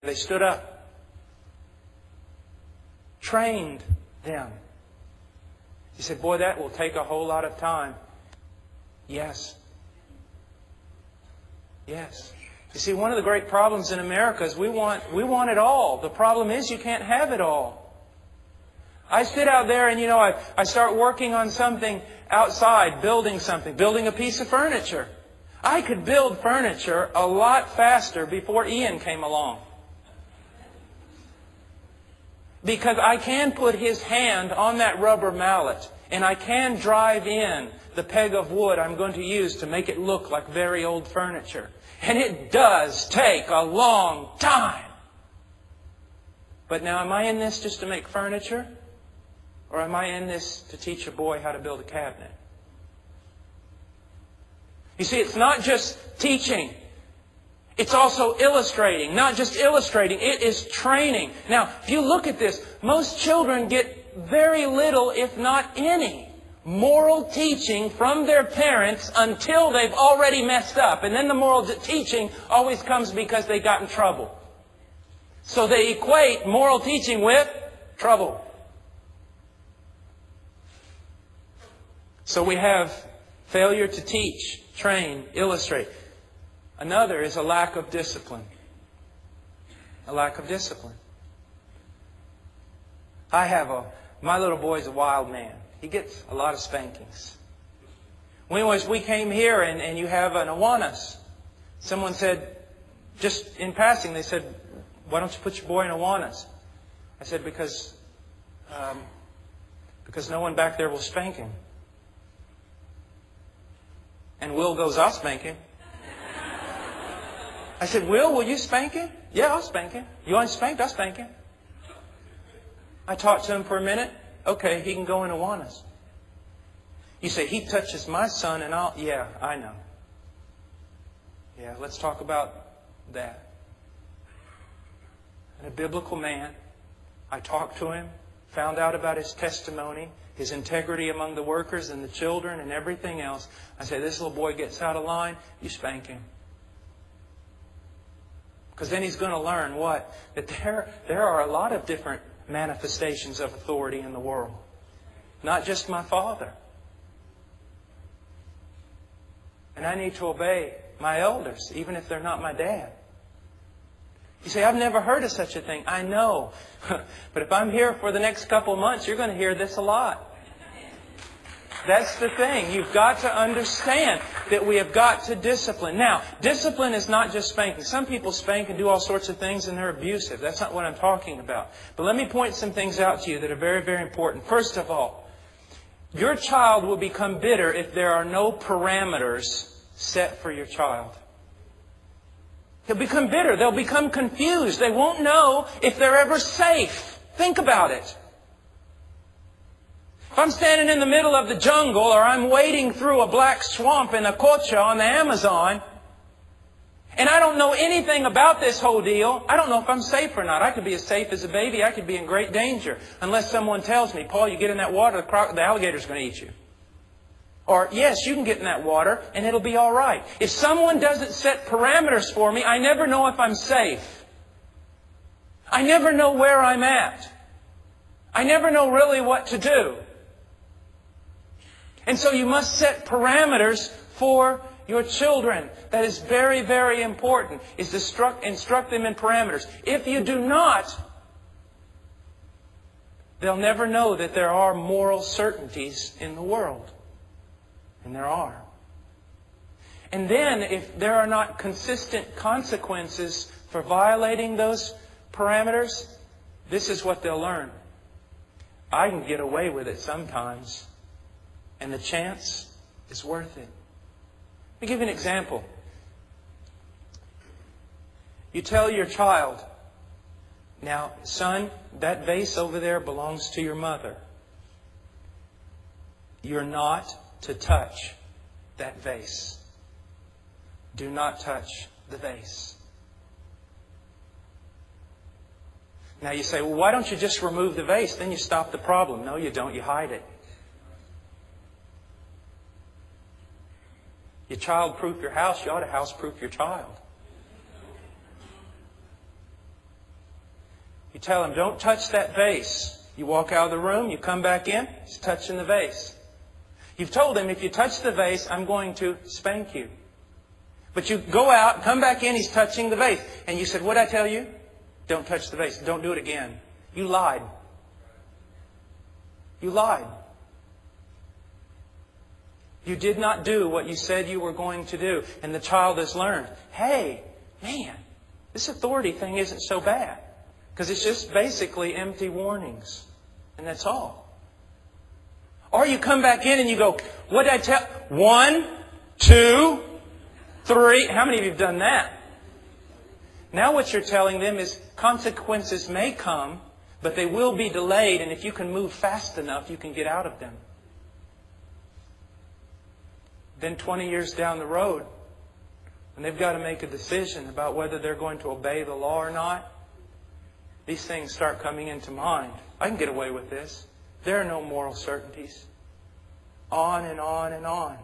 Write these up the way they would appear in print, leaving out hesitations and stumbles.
They stood up. Trained them. You said, boy, that will take a whole lot of time. Yes. Yes. You see, one of the great problems in America is we want it all. The problem is you can't have it all. I sit out there and, I start working on something outside, building something, building a piece of furniture. I could build furniture a lot faster before Ian came along. Because I can put his hand on that rubber mallet and I can drive in the peg of wood I'm going to use to make it look like very old furniture. And it does take a long time. But now, am I in this just to make furniture? Or am I in this to teach a boy how to build a cabinet? You see, it's not just teaching. It's also illustrating. Not just illustrating, it is training. Now, if you look at this, most children get very little, if not any, moral teaching from their parents until they've already messed up. And then the moral teaching always comes because they got in trouble. So they equate moral teaching with trouble. So we have failure to teach, train, illustrate. Another is a lack of discipline. A lack of discipline. My little boy's a wild man. He gets a lot of spankings. When we came here and you have an Awanas, someone said, just in passing, they said, why don't you put your boy in Awanas? I said, because no one back there will spank him. And Will goes, I'll spank him. I said, will you spank him? Yeah, I'll spank him. You want spanked? I'll spank him. I talked to him for a minute. Okay, he can go in Awanas. You say, he touches my son and I'll... Yeah, I know. Yeah, let's talk about that. And a biblical man, I talked to him, found out about his testimony, his integrity among the workers and the children and everything else. I say, this little boy gets out of line, you spank him. Because then he's going to learn what? That there are a lot of different manifestations of authority in the world. Not just my father. And I need to obey my elders, even if they're not my dad. You say, I've never heard of such a thing. I know. But if I'm here for the next couple of months, you're going to hear this a lot. That's the thing. You've got to understand that we have got to discipline. Now, discipline is not just spanking. Some people spank and do all sorts of things and they're abusive. That's not what I'm talking about. But let me point some things out to you that are very, very important. First of all, your child will become bitter if there are no parameters set for your child. They'll become bitter. They'll become confused. They won't know if they're ever safe. Think about it. If I'm standing in the middle of the jungle or I'm wading through a black swamp in Ococha on the Amazon and I don't know anything about this whole deal, I don't know if I'm safe or not. I could be as safe as a baby. I could be in great danger unless someone tells me, Paul, you get in that water, the alligator's going to eat you. Or, yes, you can get in that water and it'll be all right. If someone doesn't set parameters for me, I never know if I'm safe. I never know where I'm at. I never know really what to do. And so you must set parameters for your children. That is very, very important, is to instruct them in parameters. If you do not, they'll never know that there are moral certainties in the world. And there are. And then, if there are not consistent consequences for violating those parameters, this is what they'll learn. I can get away with it sometimes. And the chance is worth it. Let me give you an example. You tell your child, now, son, that vase over there belongs to your mother. You're not to touch that vase. Do not touch the vase. Now you say, well, why don't you just remove the vase? Then you stop the problem. No, you don't. You hide it. You child-proof your house, you ought to house-proof your child. You tell him, don't touch that vase. You walk out of the room, you come back in, he's touching the vase. You've told him, if you touch the vase, I'm going to spank you. But you go out, come back in, he's touching the vase. And you said, what did I tell you? Don't touch the vase. Don't do it again. You lied. You lied. You did not do what you said you were going to do. And the child has learned, hey, man, this authority thing isn't so bad. Because it's just basically empty warnings. And that's all. Or you come back in and you go, what did I tell? 1, 2, 3. How many of you have done that? Now what you're telling them is consequences may come, but they will be delayed. And if you can move fast enough, you can get out of them. Then 20 years down the road, when they've got to make a decision about whether they're going to obey the law or not, these things start coming into mind. I can get away with this. There are no moral certainties. On and on and on.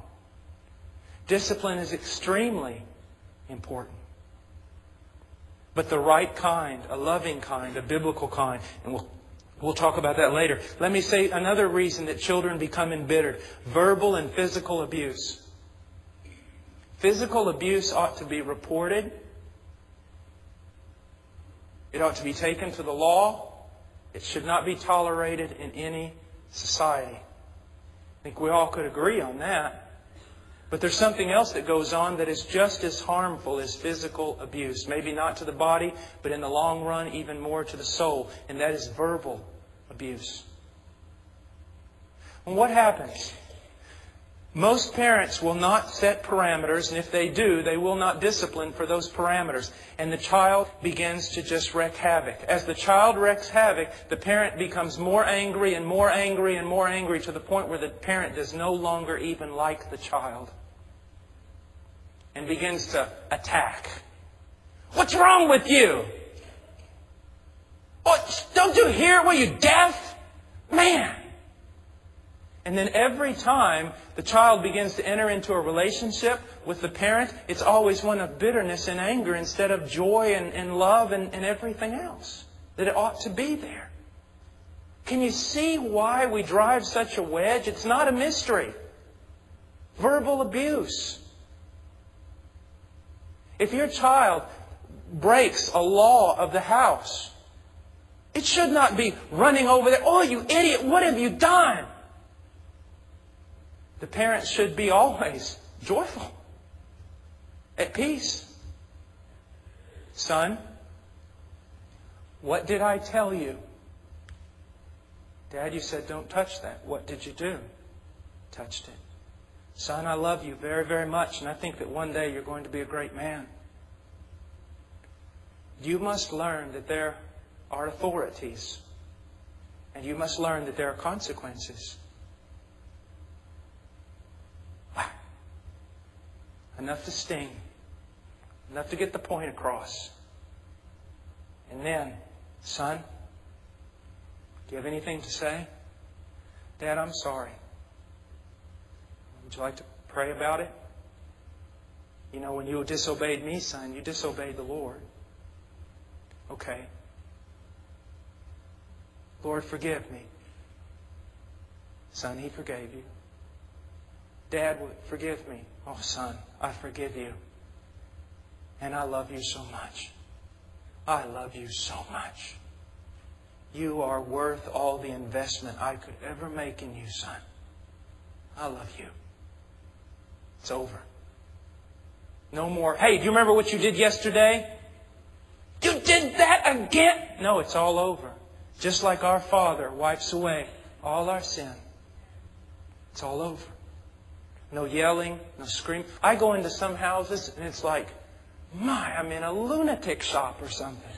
Discipline is extremely important. But the right kind, a loving kind, a biblical kind. And we'll talk about that later. Let me say another reason that children become embittered. Verbal and physical abuse. Physical abuse ought to be reported. It ought to be taken to the law. It should not be tolerated in any society. I think we all could agree on that. But there's something else that goes on that is just as harmful as physical abuse. Maybe not to the body, but in the long run, even more to the soul. And that is verbal abuse. And what happens? Most parents will not set parameters, and if they do, they will not discipline for those parameters. And the child begins to just wreak havoc. As the child wreaks havoc, the parent becomes more angry and more angry and more angry to the point where the parent does no longer even like the child. And begins to attack. What's wrong with you? What? Don't you hear? Were you deaf? Man! And then every time the child begins to enter into a relationship with the parent, it's always one of bitterness and anger instead of joy and love and everything else that it ought to be there. Can you see why we drive such a wedge? It's not a mystery. Verbal abuse. If your child breaks a law of the house, it should not be running over there, oh, you idiot, what have you done? The parents should be always joyful, at peace. Son, what did I tell you? Dad, you said don't touch that. What did you do? Touched it. Son, I love you very, very much, and I think that one day you're going to be a great man. You must learn that there are authorities, and you must learn that there are consequences. Enough to sting. Enough to get the point across. And then, son, do you have anything to say? Dad, I'm sorry. Would you like to pray about it? You know, when you disobeyed me, son, you disobeyed the Lord. Okay. Lord, forgive me. Son, He forgave you. Dad, forgive me. Oh, son, I forgive you. And I love you so much. I love you so much. You are worth all the investment I could ever make in you, son. I love you. It's over. No more, hey, do you remember what you did yesterday? You did that again? No, it's all over. Just like our Father wipes away all our sin. It's all over. No yelling, no screaming. I go into some houses and it's like, my, I'm in a lunatic shop or something.